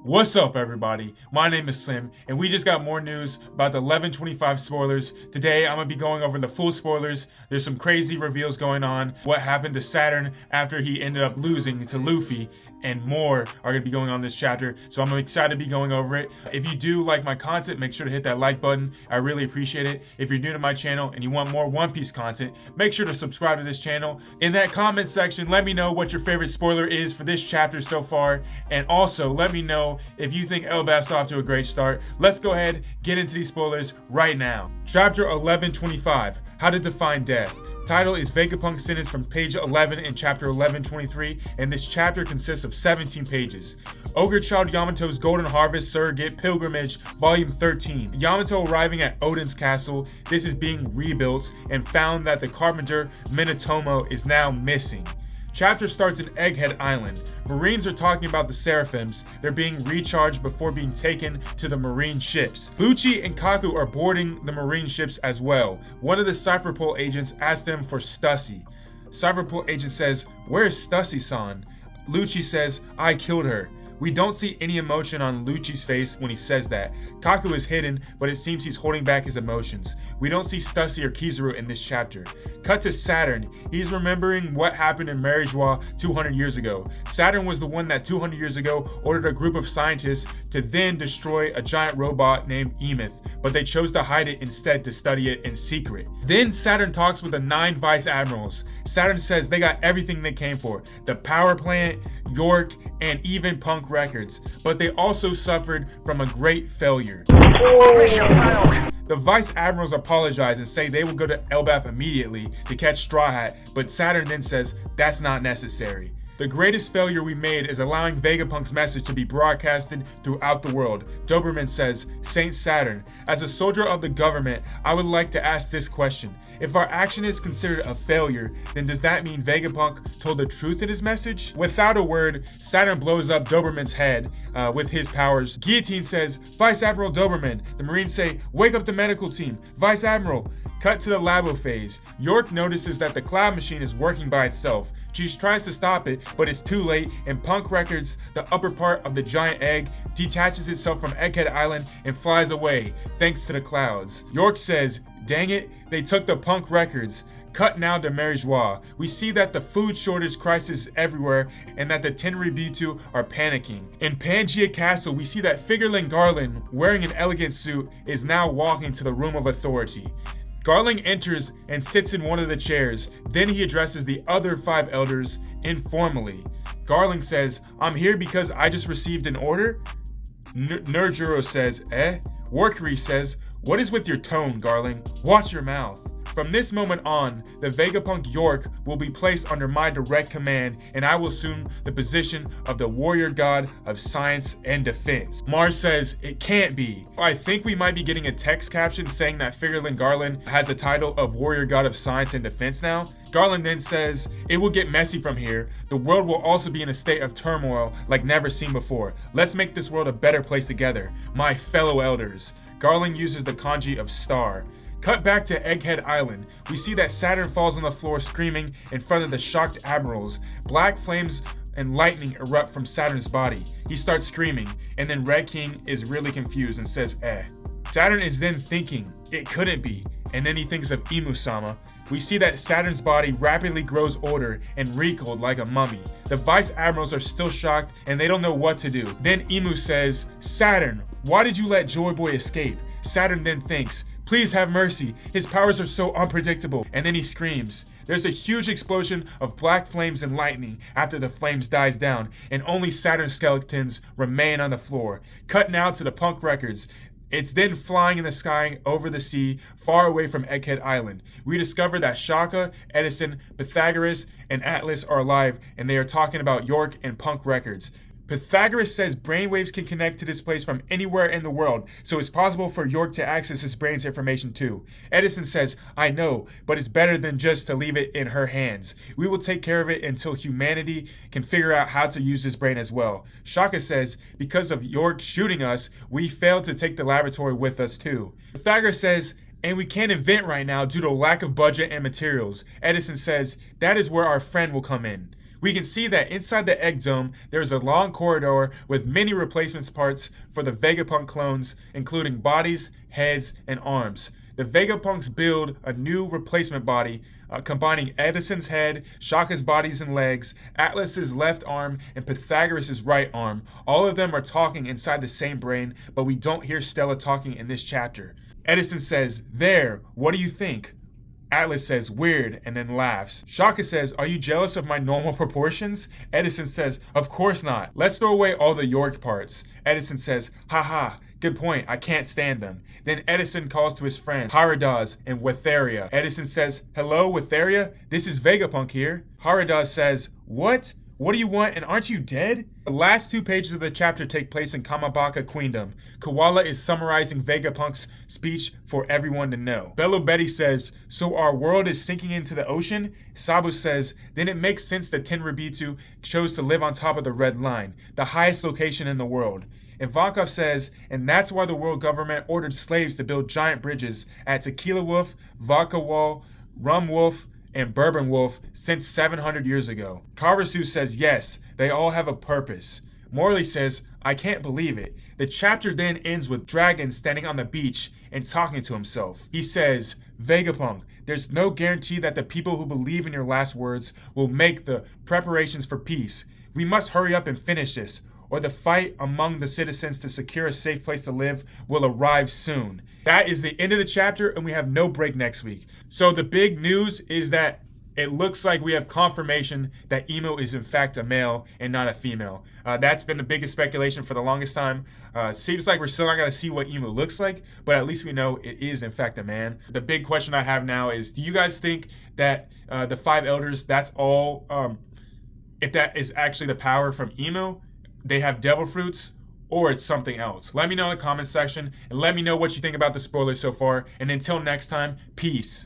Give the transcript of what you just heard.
What's up, everybody? My name is Slim, and we just got more news about the 11/25 spoilers. Today, I'm gonna be going over the full spoilers. There's some crazy reveals going on. What happened to Saturn after he ended up losing to Luffy, and more are gonna be going on this chapter. So I'm excited to be going over it. If you do like my content, make sure to hit that like button. I really appreciate it. If you're new to my channel and you want more One Piece content, make sure to subscribe to this channel. In that comment section, let me know what your favorite spoiler is for this chapter so far, and also let me know if you think Elbaf's off to a great start. Let's go ahead, get into these spoilers right now. Chapter 11/25, How to Define Death. Title is Vegapunk Sentence from page 11 in chapter 11/23, and this chapter consists of 17 pages. Ogre Child Yamato's Golden Harvest Surrogate Pilgrimage, Volume 13. Yamato arriving at Oden's castle. This is being rebuilt and found that the carpenter Minatomo is now missing. Chapter starts in Egghead Island. Marines are talking about the Seraphims. They're being recharged before being taken to the Marine ships. Lucci and Kaku are boarding the Marine ships as well. One of the Cipher Pol agents asks them for Stussy. Cipher Pol agent says, "Where is Stussy-san?" Lucci says, "I killed her." We don't see any emotion on Lucci's face when he says that. Kaku is hidden, but it seems he's holding back his emotions. We don't see Stussy or Kizaru in this chapter. Cut to Saturn. He's remembering what happened in Mariejois 200 years ago. Saturn was the one that 200 years ago ordered a group of scientists to then destroy a giant robot named Emeth, but they chose to hide it instead to study it in secret. Then Saturn talks with the 9 vice admirals. Saturn says they got everything they came for, the power plant, York, and even Punk Records, but they also suffered from a great failure. The vice admirals apologize and say they will go to Elbaf immediately to catch Straw Hat, but Saturn then says that's not necessary. The greatest failure we made is allowing Vegapunk's message to be broadcasted throughout the world. Doberman says, Saint Saturn, as a soldier of the government, I would like to ask this question. If our action is considered a failure, then does that mean Vegapunk told the truth in his message? Without a word, Saturn blows up Doberman's head with his powers. Guillotine says, Vice Admiral Doberman. The Marines say, wake up the medical team. Vice Admiral. Cut to the labo phase. York notices that the cloud machine is working by itself. She tries to stop it, but it's too late, and Punk Records, the upper part of the giant egg, detaches itself from Egghead Island and flies away, thanks to the clouds. York says, dang it, they took the Punk Records. Cut now to Mariejois. We see that the food shortage crisis is everywhere and that the Tenryubitu are panicking. In Pangaea Castle, we see that Figureling Garland, wearing an elegant suit, is now walking to the room of authority. Garling enters and sits in one of the chairs. Then he addresses the other 5 elders informally. Garling says, I'm here because I just received an order? Nerjuro says, eh? Workery says, what is with your tone, Garling? Watch your mouth. From this moment on, the Vegapunk York will be placed under my direct command, and I will assume the position of the warrior god of science and defense. Mars says, it can't be. I think we might be getting a text caption saying that Figureling Garland has a title of warrior god of science and defense now. Garland then says, it will get messy from here. The world will also be in a state of turmoil like never seen before. Let's make this world a better place together, my fellow elders. Garland uses the kanji of star. Cut back to Egghead Island. We see that Saturn falls on the floor screaming in front of the shocked admirals. Black flames and lightning erupt from Saturn's body. He starts screaming, and then Red King is really confused and says, eh. Saturn is then thinking, it couldn't be, and then he thinks of Imu-sama. We see that Saturn's body rapidly grows older and wrinkled like a mummy. The vice admirals are still shocked and they don't know what to do. Then Imu says, Saturn, why did you let Joy Boy escape? Saturn then thinks, please have mercy, his powers are so unpredictable. And then he screams. There's a huge explosion of black flames and lightning after the flames dies down, and only Saturn skeletons remain on the floor. Cut now to the Punk Records. It's then flying in the sky over the sea, far away from Egghead Island. We discover that Shaka, Edison, Pythagoras, and Atlas are alive, and they are talking about York and Punk Records. Pythagoras says brainwaves can connect to this place from anywhere in the world, so it's possible for York to access his brain's information too. Edison says, I know, but it's better than just to leave it in her hands. We will take care of it until humanity can figure out how to use his brain as well. Shaka says, because of York shooting us, we failed to take the laboratory with us too. Pythagoras says, and we can't invent right now due to lack of budget and materials. Edison says, that is where our friend will come in. We can see that inside the egg dome, there's a long corridor with many replacement parts for the Vegapunk clones, including bodies, heads, and arms. The Vegapunks build a new replacement body, combining Edison's head, Shaka's bodies and legs, Atlas's left arm, and Pythagoras' right arm. All of them are talking inside the same brain, but we don't hear Stella talking in this chapter. Edison says, "There, what do you think?" Atlas says, "Weird," and then laughs. Shaka says, "Are you jealous of my normal proportions?" Edison says, "Of course not. Let's throw away all the York parts." Edison says, "Haha, good point. I can't stand them." Then Edison calls to his friend, Haradas and Wetheria. Edison says, "Hello, Wetheria? This is Vegapunk here." Haradas says, "What? What do you want, and aren't you dead?" The last 2 pages of the chapter take place in Kamabaka Queendom. Koala is summarizing Vegapunk's speech for everyone to know. Bello Betty says, "So our world is sinking into the ocean?" Sabu says, "Then it makes sense that Tenryubito chose to live on top of the Red Line, the highest location in the world." Ivankov says, "And that's why the world government ordered slaves to build giant bridges at Tequila Wolf, Vodka Wall, Rum Wolf, and Bourbon Wolf since 700 years ago." Karasu says, "Yes, they all have a purpose." Morley says, "I can't believe it." The chapter then ends with Dragon standing on the beach and talking to himself. He says, "Vegapunk, there's no guarantee that the people who believe in your last words will make the preparations for peace. We must hurry up and finish this, or the fight among the citizens to secure a safe place to live will arrive soon." That is the end of the chapter, and we have no break next week. So the big news is that it looks like we have confirmation that Emo is in fact a male and not a female. That's been the biggest speculation for the longest time. Seems like we're still not going to see what Emo looks like, but at least we know it is in fact a man. The big question I have now is, do you guys think that the 5 elders, that's all, if that is actually the power from Emo, they have devil fruits, or it's something else? Let me know in the comment section, and let me know what you think about the spoilers so far. And until next time, peace.